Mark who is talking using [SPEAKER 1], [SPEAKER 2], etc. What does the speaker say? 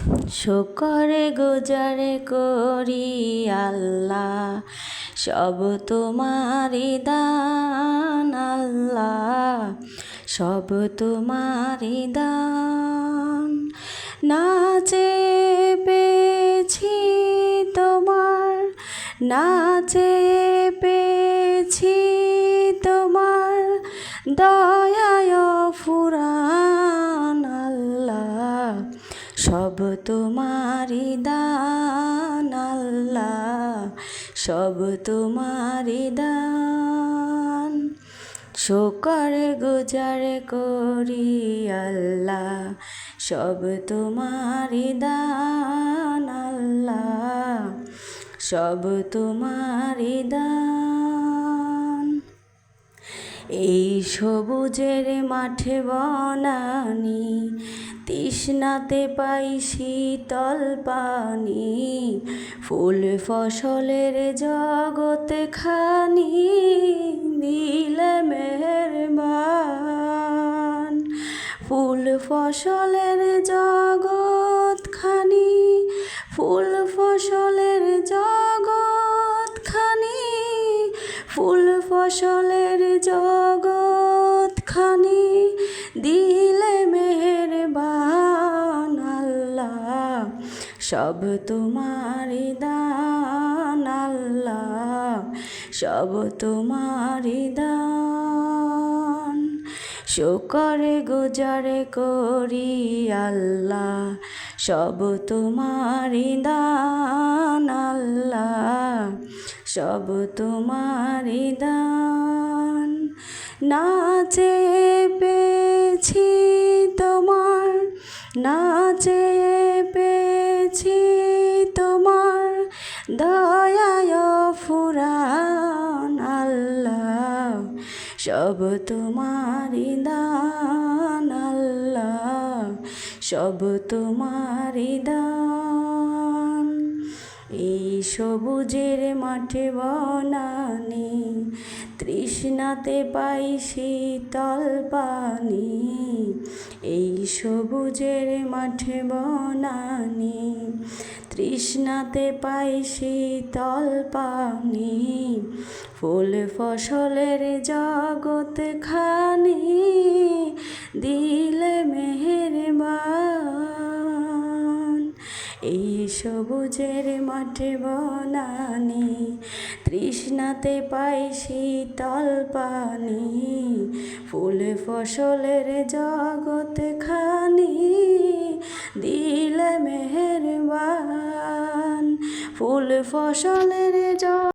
[SPEAKER 1] শুকরে গুজারে করি আল্লাহ, সব তোমারি দান আল্লাহ, সব তোমারি দান। নাচে পেয়েছি তোমার, নাচে পেয়েছি তোমার দয়ায় ফুরান আল্লাহ, সব তোমারি দান আল্লাহ, সব তোমারি দান। শুকর গুজার করি আল্লাহ, সব তোমারি দান আল্লাহ, সব তোমারি দান। এই সবুজের মাঠে বনানি, তৃষ্ণাতে পাই শীতল পানি, ফুল ফসলের জগৎ খানি দিলে মেহেরবান। ফুল ফসলের জগৎ খানি, ফুল ফসলের জগৎ খানি, ফুল ফসলের জগৎ খানি দিলে মেহেরবান আল্লাহ, সব তোমারি দান আল্লাহ, সব তোমারি দান। শুকর গুজার করি আল্লাহ, সব তোমারি দান আল্লাহ, সব তোমারি দান। নাচে পেয়েছি তোমার, নাচে পেয়েছি তোমার দয়ায় ফুরান আল্লাহ, সব তোমারি দান আল্লাহ, সব তোমারি দান। এই সবুজের মাঠে বনানি, তৃষ্ণাতে পাই শীতল পানি, এই সবুজের মাঠে বনানি, তৃষ্ণাতে পাই শীতল পানি, ফুল ফসলের জগৎ খানি দিলে মেহেরবান। এই সবুজের মাঠে বনানি, তৃষ্ণাতে পাই শীতল পানি, ফুল ফসলের জগৎ খানি দিলে মেহেরবান। ফুল ফসলের